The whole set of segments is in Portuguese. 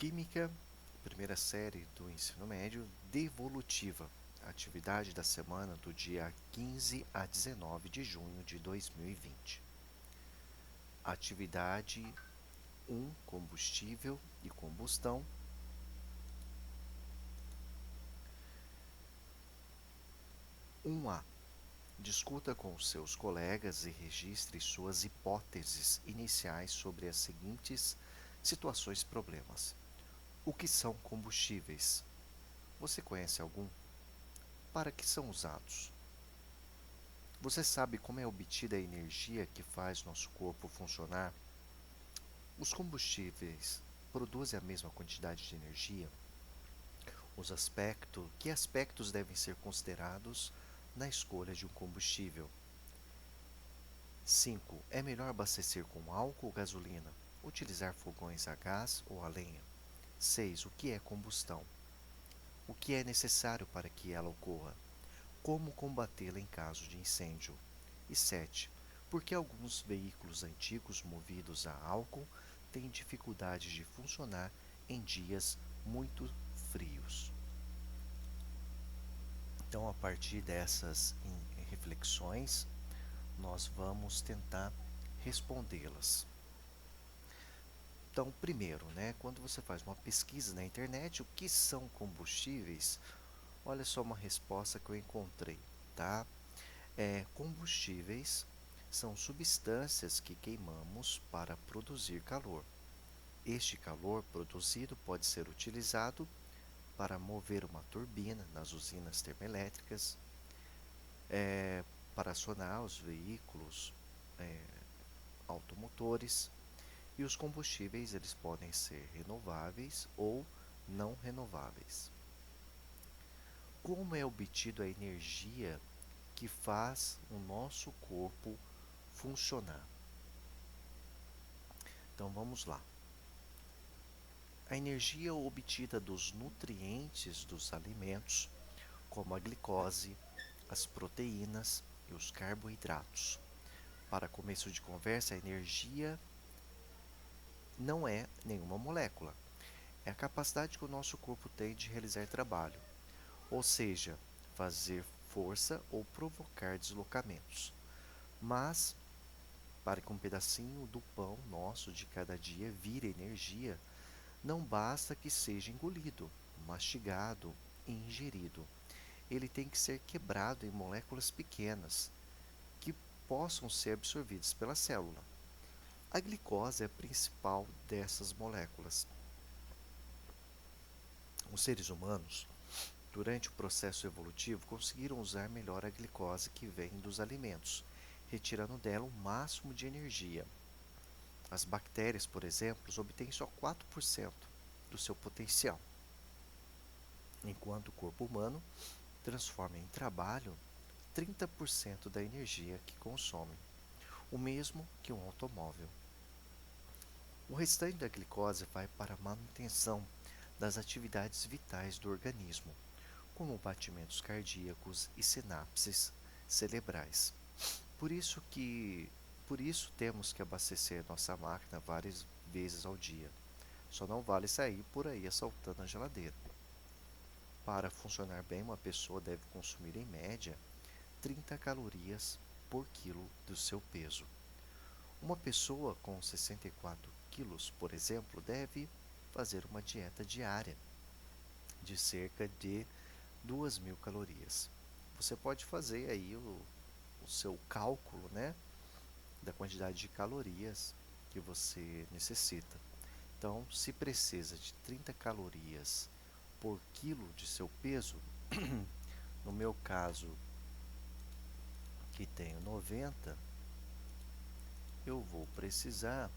Química, primeira série do ensino médio, devolutiva, atividade da semana do dia 15 a 19 de junho de 2020. Atividade 1, combustível e combustão. 1A. Discuta com seus colegas e registre suas hipóteses iniciais sobre as seguintes situações e problemas. O que são combustíveis? Você conhece algum? Para que são usados? Você sabe como é obtida a energia que faz nosso corpo funcionar? Os combustíveis produzem a mesma quantidade de energia? Que aspectos devem ser considerados na escolha de um combustível? 5. É melhor abastecer com álcool ou gasolina? Utilizar fogões a gás ou a lenha? 6. O que é combustão? O que é necessário para que ela ocorra? Como combatê-la em caso de incêndio? E 7. Por que alguns veículos antigos movidos a álcool têm dificuldade de funcionar em dias muito frios? Então, a partir dessas reflexões, nós vamos tentar respondê-las. Então, primeiro, quando você faz uma pesquisa na internet, o que são combustíveis? Olha só uma resposta que eu encontrei, tá? Combustíveis são substâncias que queimamos para produzir calor. Este calor produzido pode ser utilizado para mover uma turbina nas usinas termoelétricas, para acionar os veículos automotores, e os combustíveis eles podem ser renováveis ou não renováveis. Como é obtido a energia que faz o nosso corpo funcionar? Então vamos lá. A energia obtida dos nutrientes dos alimentos, como a glicose, as proteínas e os carboidratos. Para começo de conversa, a energia não é nenhuma molécula. É a capacidade que o nosso corpo tem de realizar trabalho, ou seja, fazer força ou provocar deslocamentos. Mas, para que um pedacinho do pão nosso de cada dia vire energia, não basta que seja engolido, mastigado e ingerido. Ele tem que ser quebrado em moléculas pequenas que possam ser absorvidas pela célula. A glicose é a principal dessas moléculas. Os seres humanos, durante o processo evolutivo, conseguiram usar melhor a glicose que vem dos alimentos, retirando dela o máximo de energia. As bactérias, por exemplo, obtêm só 4% do seu potencial, enquanto o corpo humano transforma em trabalho 30% da energia que consome, o mesmo que um automóvel. O restante da glicose vai para a manutenção das atividades vitais do organismo, como batimentos cardíacos e sinapses cerebrais. Por isso temos que abastecer nossa máquina várias vezes ao dia. Só não vale sair por aí assaltando a geladeira. Para funcionar bem, uma pessoa deve consumir em média 30 calorias por quilo do seu peso. Uma pessoa com 64 quilos, por exemplo, deve fazer uma dieta diária de cerca de 2.000 calorias. Você pode fazer aí o seu cálculo, da quantidade de calorias que você necessita. Então, se precisa de 30 calorias por quilo de seu peso, no meu caso, que tenho 90, eu vou precisar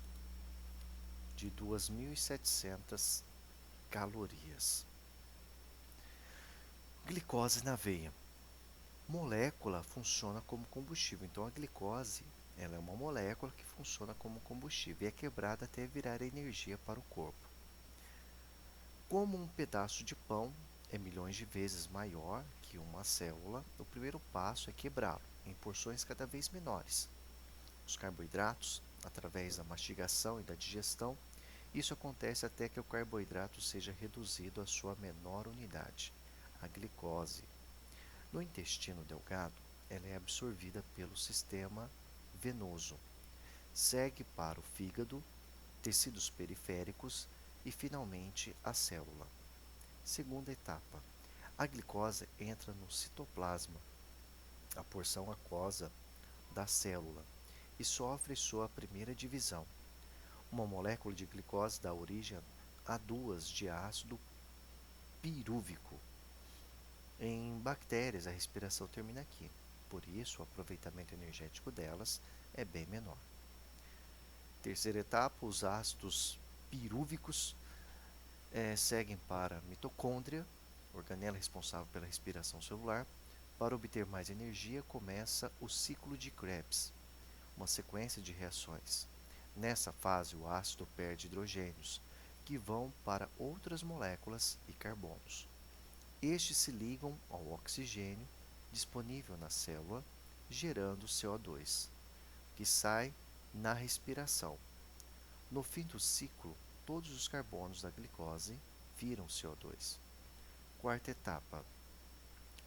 de 2.700 calorias. Glicose na veia. Molécula funciona como combustível. Então a glicose, ela é uma molécula que funciona como combustível e é quebrada até virar energia para o corpo. Como um pedaço de pão é milhões de vezes maior que uma célula, o primeiro passo é quebrá-lo em porções cada vez menores. Os carboidratos, através da mastigação e da digestão, Isso acontece até que o carboidrato seja reduzido à sua menor unidade, a glicose. No intestino delgado, ela é absorvida pelo sistema venoso, segue para o fígado, tecidos periféricos e finalmente a célula. Segunda etapa: a glicose entra no citoplasma, a porção aquosa da célula, e sofre sua primeira divisão. Uma molécula de glicose dá origem a duas de ácido pirúvico. Em bactérias, a respiração termina aqui, por isso o aproveitamento energético delas é bem menor. Terceira etapa: os ácidos pirúvicos seguem para a mitocôndria, organela responsável pela respiração celular. Para obter mais energia, começa o ciclo de Krebs, uma sequência de reações. Nessa fase, o ácido perde hidrogênios, que vão para outras moléculas e carbonos. Estes se ligam ao oxigênio disponível na célula, gerando CO2, que sai na respiração. No fim do ciclo, todos os carbonos da glicose viram CO2. Quarta etapa: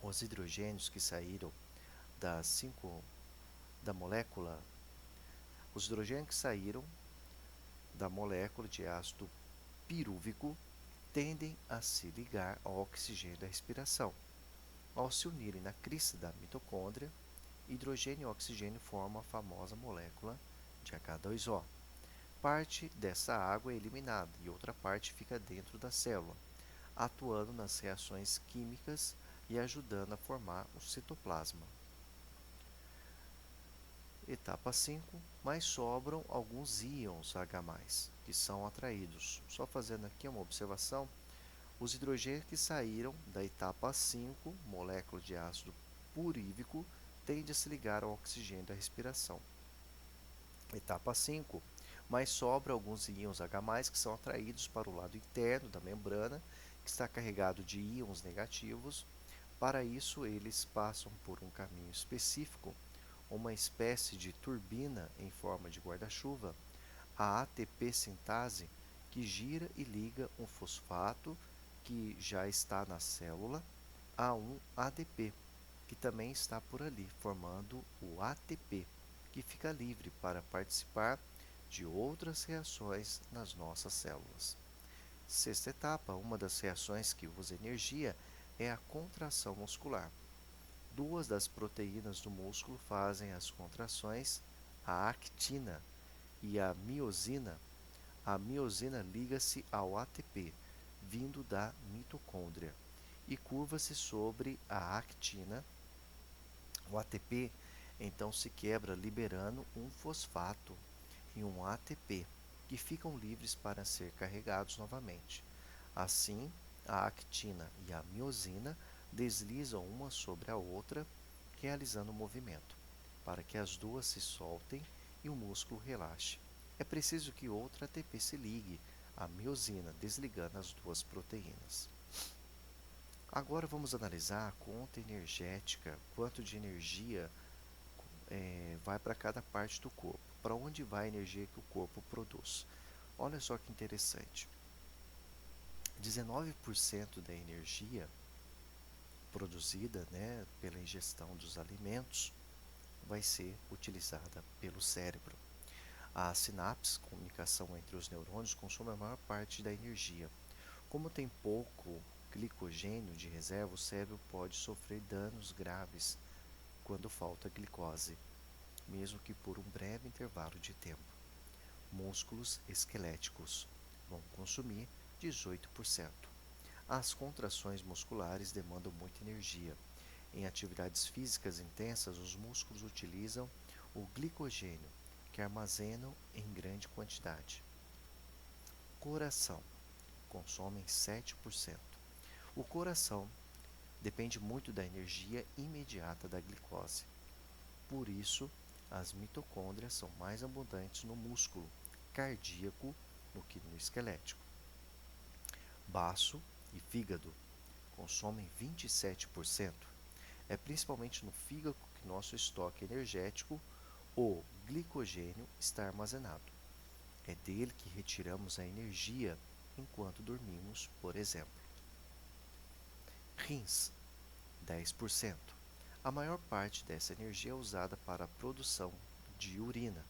os hidrogênios que saíram das 5 da molécula, os hidrogênios que saíram da molécula de ácido pirúvico tendem a se ligar ao oxigênio da respiração. Ao se unirem na crista da mitocôndria, hidrogênio e oxigênio formam a famosa molécula de H2O. Parte dessa água é eliminada e outra parte fica dentro da célula, atuando nas reações químicas e ajudando a formar o citoplasma. Etapa 5, mas sobram alguns íons H+, que são atraídos. Só fazendo aqui uma observação, os hidrogênios que saíram da etapa 5, molécula de ácido purívico, tendem a se ligar ao oxigênio da respiração. Etapa 5, mas sobram alguns íons H+, que são atraídos para o lado interno da membrana, que está carregado de íons negativos. Para isso, eles passam por um caminho específico, uma espécie de turbina em forma de guarda-chuva, a ATP sintase, que gira e liga um fosfato que já está na célula a um ADP, que também está por ali, formando o ATP, que fica livre para participar de outras reações nas nossas células. Sexta etapa: uma das reações que usa energia é a contração muscular. Duas das proteínas do músculo fazem as contrações, a actina e a miosina. A miosina liga-se ao ATP, vindo da mitocôndria, e curva-se sobre a actina. O ATP então se quebra, liberando um fosfato e um ATP, que ficam livres para ser carregados novamente. Assim, a actina e a miosina deslizam uma sobre a outra, realizando o movimento, para que as duas se soltem e o músculo relaxe. É preciso que outra ATP se ligue à miosina, desligando as duas proteínas. Agora vamos analisar a conta energética, quanto de energia vai para cada parte do corpo, para onde vai a energia que o corpo produz. Olha só que interessante, 19% da energia produzida, pela ingestão dos alimentos vai ser utilizada pelo cérebro. A sinapse, comunicação entre os neurônios, consome a maior parte da energia. Como tem pouco glicogênio de reserva, o cérebro pode sofrer danos graves quando falta glicose, mesmo que por um breve intervalo de tempo. Músculos esqueléticos vão consumir 18%. As contrações musculares demandam muita energia. Em atividades físicas intensas, os músculos utilizam o glicogênio, que armazenam em grande quantidade. Coração consomem 7%. O coração depende muito da energia imediata da glicose. Por isso, as mitocôndrias são mais abundantes no músculo cardíaco do que no esquelético. Baço e fígado consomem 27%. É principalmente no fígado que nosso estoque energético, o glicogênio, está armazenado. É dele que retiramos a energia enquanto dormimos, por exemplo. Rins, 10%. A maior parte dessa energia é usada para a produção de urina.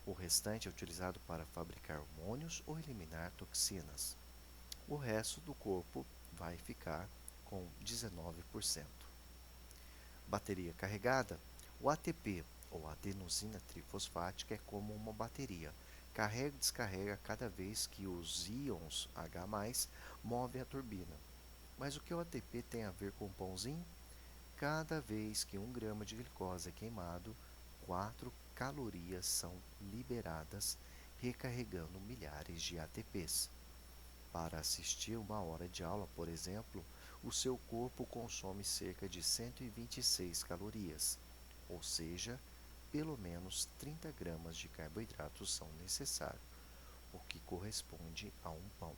O restante é utilizado para fabricar hormônios ou eliminar toxinas. O resto do corpo vai ficar com 19%. Bateria carregada. O ATP, ou adenosina trifosfática, é como uma bateria. Carrega e descarrega cada vez que os íons H+, movem a turbina. Mas o que o ATP tem a ver com o pãozinho? Cada vez que 1 grama de glicose é queimado, 4 calorias são liberadas, recarregando milhares de ATPs. Para assistir 1 hora de aula, por exemplo, o seu corpo consome cerca de 126 calorias, ou seja, pelo menos 30 gramas de carboidratos são necessários, o que corresponde a um pão.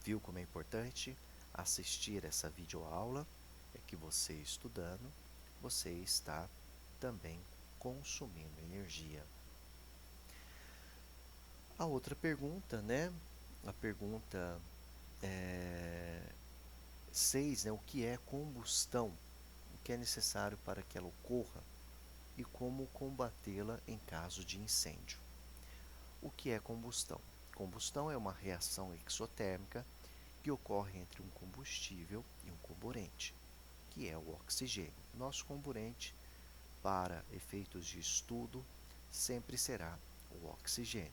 Viu como é importante assistir essa videoaula? É que você estudando, você está também consumindo energia. A outra pergunta, né? A pergunta 6, né? O que é combustão? O que é necessário para que ela ocorra e como combatê-la em caso de incêndio. O que é combustão? Combustão é uma reação exotérmica que ocorre entre um combustível e um comburente, que é o oxigênio. Nosso comburente, para efeitos de estudo, sempre será o oxigênio.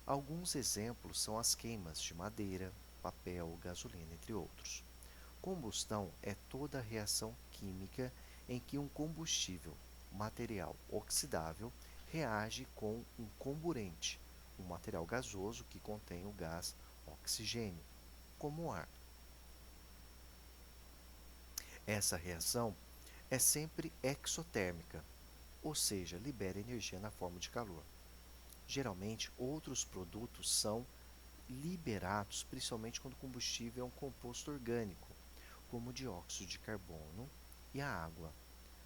Alguns exemplos são as queimas de madeira, papel, gasolina, entre outros. Combustão é toda reação química em que um combustível, material oxidável, reage com um comburente, um material gasoso que contém o gás oxigênio, como o ar. Essa reação é sempre exotérmica, ou seja, libera energia na forma de calor. Geralmente, outros produtos são liberados, principalmente quando o combustível é um composto orgânico, como o dióxido de carbono e a água,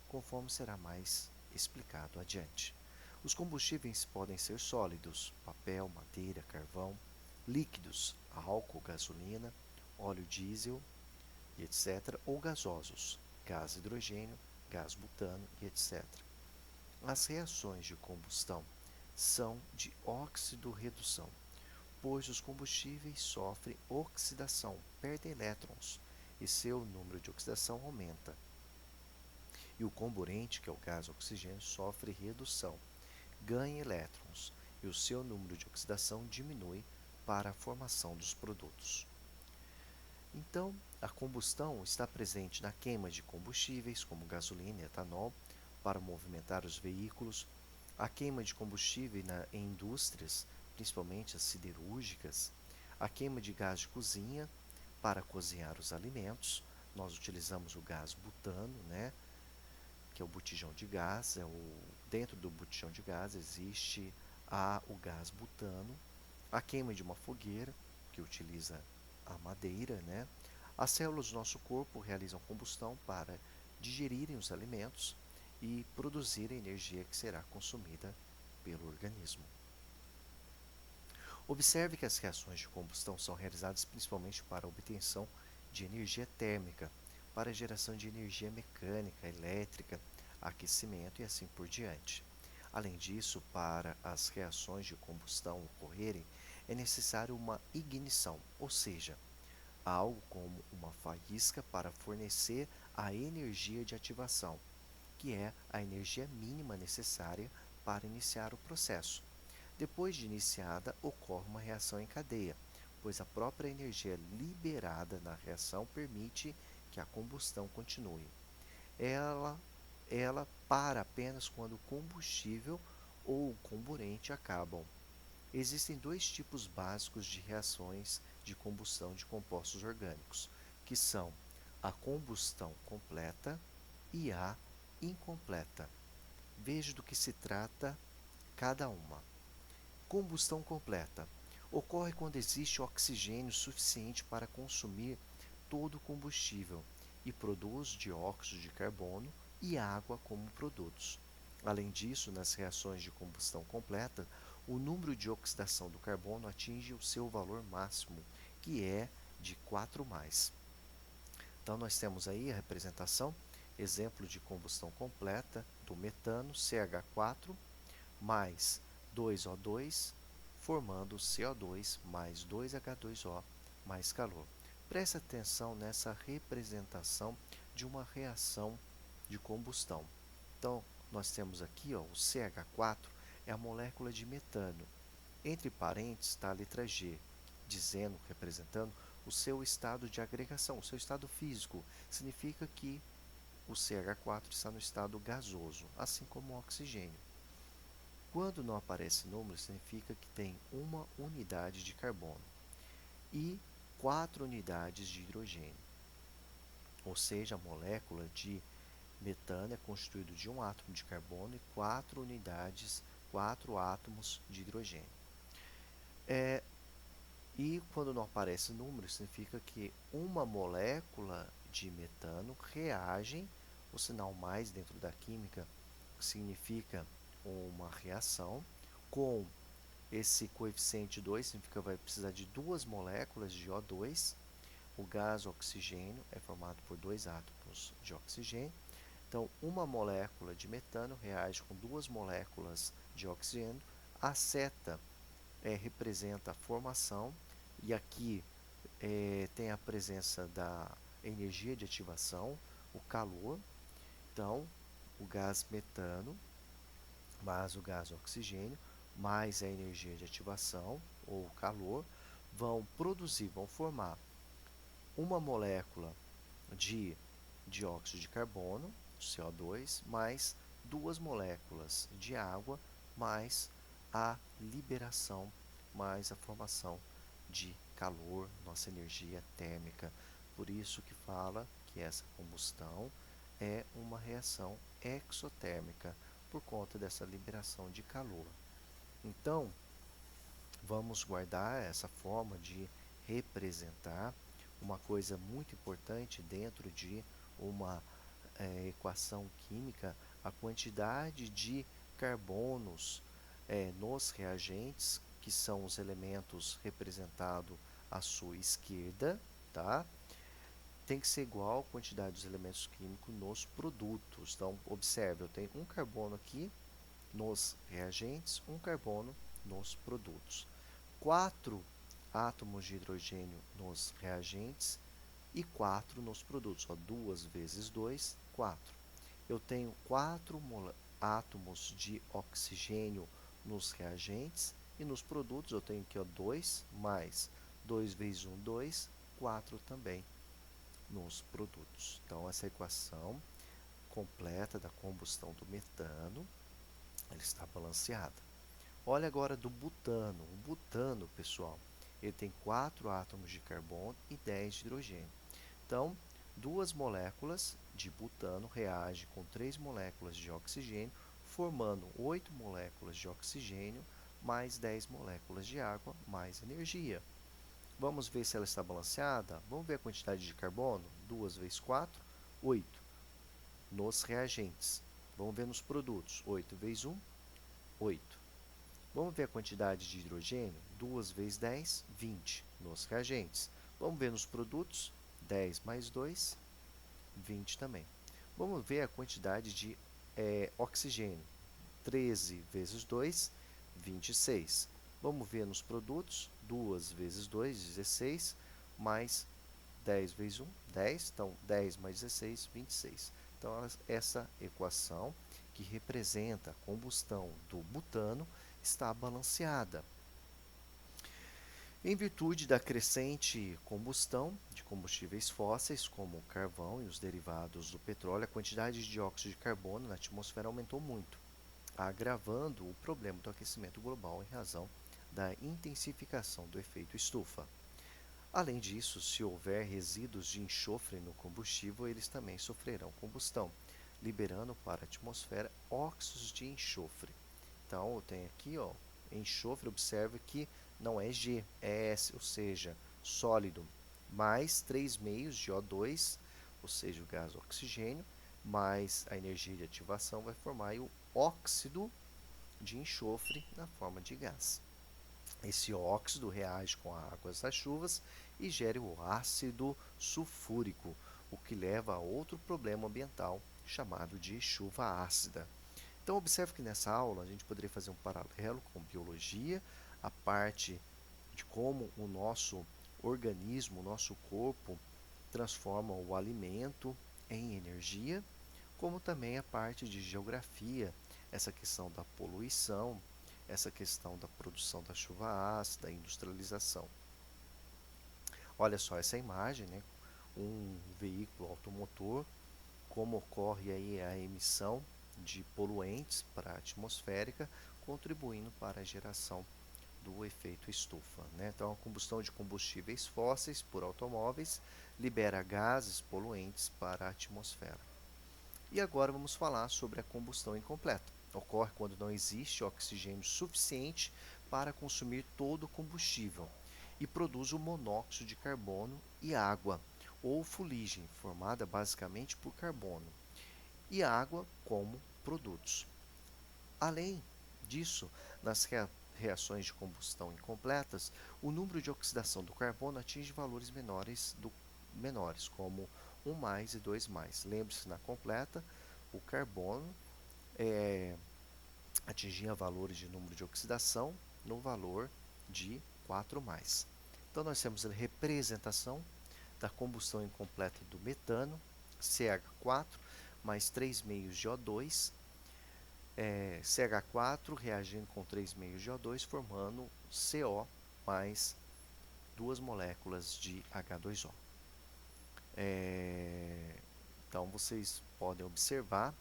conforme será mais explicado adiante. Os combustíveis podem ser sólidos, papel, madeira, carvão, líquidos, álcool, gasolina, óleo diesel e etc., ou gasosos, gás hidrogênio, gás butano e etc. As reações de combustão são de óxido-redução, pois os combustíveis sofrem oxidação, perdem elétrons e seu número de oxidação aumenta. E o comburente, que é o gás oxigênio, sofre redução, ganha elétrons e o seu número de oxidação diminui para a formação dos produtos. Então, a combustão está presente na queima de combustíveis, como gasolina e etanol, para movimentar os veículos, a queima de combustível em indústrias, principalmente as siderúrgicas, a queima de gás de cozinha para cozinhar os alimentos. Nós utilizamos o gás butano, né, que é o botijão de gás. Dentro do botijão de gás existe o gás butano, a queima de uma fogueira, que utiliza a madeira, né? As células do nosso corpo realizam combustão para digerirem os alimentos e produzir a energia que será consumida pelo organismo. Observe que as reações de combustão são realizadas principalmente para a obtenção de energia térmica, para a geração de energia mecânica, elétrica, aquecimento e assim por diante. Além disso, para as reações de combustão ocorrerem, é necessário uma ignição, ou seja, algo como uma faísca para fornecer a energia de ativação, que é a energia mínima necessária para iniciar o processo. Depois de iniciada, ocorre uma reação em cadeia, pois a própria energia liberada na reação permite que a combustão continue. Ela, ela para apenas quando o combustível ou o comburente acabam. Existem dois tipos básicos de reações de combustão de compostos orgânicos, que são a combustão completa e a incompleta. Veja do que se trata cada uma. Combustão completa ocorre quando existe oxigênio suficiente para consumir todo o combustível e produz dióxido de carbono e água como produtos. Além disso, nas reações de combustão completa, o número de oxidação do carbono atinge o seu valor máximo, que é de 4 mais. Então, nós temos aí a representação, exemplo de combustão completa do metano, CH4, mais 2O2, formando CO2 mais 2H2O mais calor. Preste atenção nessa representação de uma reação de combustão. Então, nós temos aqui o CH4, é a molécula de metano. Entre parênteses está a letra G, dizendo, representando o seu estado de agregação, o seu estado físico. Significa que o CH4 está no estado gasoso, assim como o oxigênio. Quando não aparece número, significa que tem uma unidade de carbono e 4 unidades de hidrogênio. Ou seja, a molécula de metano é constituída de um átomo de carbono e 4 unidades, 4 átomos de hidrogênio. E quando não aparece número, significa que uma molécula de metano reage, o sinal mais dentro da química significa uma reação, com esse coeficiente 2, significa que vai precisar de duas moléculas de O2, o gás oxigênio é formado por dois átomos de oxigênio, então uma molécula de metano reage com duas moléculas de oxigênio, a seta representa a formação, e aqui tem a presença da energia de ativação, o calor. Então, o gás metano mais o gás oxigênio mais a energia de ativação ou calor vão produzir, vão formar uma molécula de dióxido de carbono, CO2, mais duas moléculas de água, mais a liberação, mais a formação de calor, nossa energia térmica. Por isso que fala que essa combustão é uma reação exotérmica, por conta dessa liberação de calor. Então, vamos guardar essa forma de representar uma coisa muito importante dentro de uma equação química, a quantidade de carbonos nos reagentes, que são os elementos representados à sua esquerda, tá? Tem que ser igual a quantidade dos elementos químicos nos produtos. Então, observe, eu tenho um carbono aqui nos reagentes, um carbono nos produtos. 4 átomos de hidrogênio nos reagentes e 4 nos produtos. 2 vezes 2, 4. Eu tenho 4 átomos de oxigênio nos reagentes e nos produtos eu tenho aqui 2 mais 2 vezes 1, 2, 4 também nos produtos. Então, essa equação completa da combustão do metano, ela está balanceada. Olha agora do butano. O butano, pessoal, ele tem 4 átomos de carbono e 10 de hidrogênio. Então, duas moléculas de butano reagem com 3 moléculas de oxigênio, formando 8 moléculas de oxigênio, mais 10 moléculas de água, mais energia. Vamos ver se ela está balanceada? Vamos ver a quantidade de carbono? 2 vezes 4, 8. Nos reagentes. Vamos ver nos produtos. 8 vezes 1, 8. Vamos ver a quantidade de hidrogênio? 2 vezes 10, 20 nos reagentes. Vamos ver nos produtos? 10 mais 2, 20 também. Vamos ver a quantidade de oxigênio? 13 vezes 2, 26. Vamos ver nos produtos? 2 vezes 2, 16, mais 10 vezes 1, 10. Então, 10 mais 16, 26. Então, essa equação, que representa a combustão do butano, está balanceada. Em virtude da crescente combustão de combustíveis fósseis, como o carvão e os derivados do petróleo, a quantidade de dióxido de carbono na atmosfera aumentou muito, agravando o problema do aquecimento global em razão da intensificação do efeito estufa. Além disso, se houver resíduos de enxofre no combustível, eles também sofrerão combustão, liberando para a atmosfera óxidos de enxofre. Então, eu tenho aqui, enxofre, observe que não é G, é S, ou seja, sólido, mais 3 meios de O2, ou seja, o gás oxigênio, mais a energia de ativação vai formar o óxido de enxofre na forma de gás. Esse óxido reage com a água das chuvas e gera o ácido sulfúrico, o que leva a outro problema ambiental chamado de chuva ácida. Então, observe que nessa aula a gente poderia fazer um paralelo com biologia, a parte de como o nosso organismo, o nosso corpo, transforma o alimento em energia, como também a parte de geografia, essa questão da poluição, essa questão da produção da chuva ácida, da industrialização. Olha só essa imagem, né? Um veículo automotor, como ocorre aí a emissão de poluentes para a atmosférica, contribuindo para a geração do efeito estufa, né? Então, a combustão de combustíveis fósseis por automóveis libera gases poluentes para a atmosfera. E agora vamos falar sobre a combustão incompleta. Ocorre quando não existe oxigênio suficiente para consumir todo o combustível e produz o monóxido de carbono e água, ou fuligem, formada basicamente por carbono e água como produtos. Além disso, nas reações de combustão incompletas, o número de oxidação do carbono atinge valores menores, como 1 mais e 2 mais. Lembre-se, na completa, o carbono atingia valores de número de oxidação no valor de 4 mais. Então, nós temos a representação da combustão incompleta do metano, CH4, mais 3 meios de O2, CH4 reagindo com 3 meios de O2, formando CO mais 2 moléculas de H2O. Então, vocês podem observar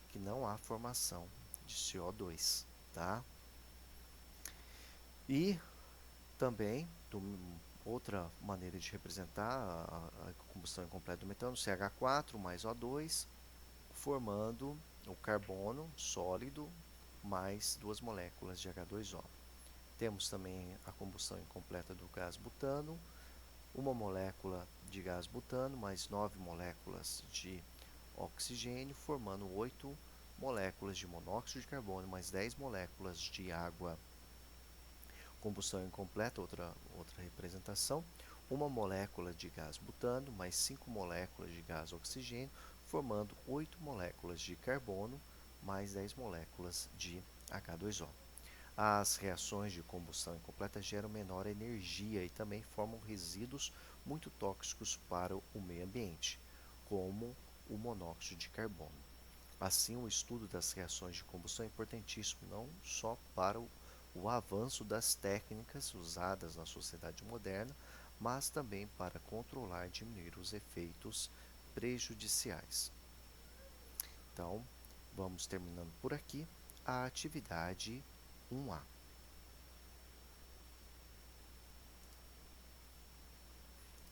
que não há formação de CO2, tá? E também, outra maneira de representar a combustão incompleta do metano, CH4 mais O2, formando o carbono sólido mais 2 moléculas de H2O. Temos também a combustão incompleta do gás butano, uma molécula de gás butano mais 9 moléculas de oxigênio, formando 8 moléculas de monóxido de carbono mais 10 moléculas de água. Combustão incompleta, outra representação, uma molécula de gás butano mais 5 moléculas de gás oxigênio, formando 8 moléculas de carbono mais 10 moléculas de H2O. As reações de combustão incompleta geram menor energia e também formam resíduos muito tóxicos para o meio ambiente, como o monóxido de carbono. Assim, o estudo das reações de combustão é importantíssimo não só para o avanço das técnicas usadas na sociedade moderna, mas também para controlar e diminuir os efeitos prejudiciais. Então, vamos terminando por aqui a atividade 1A.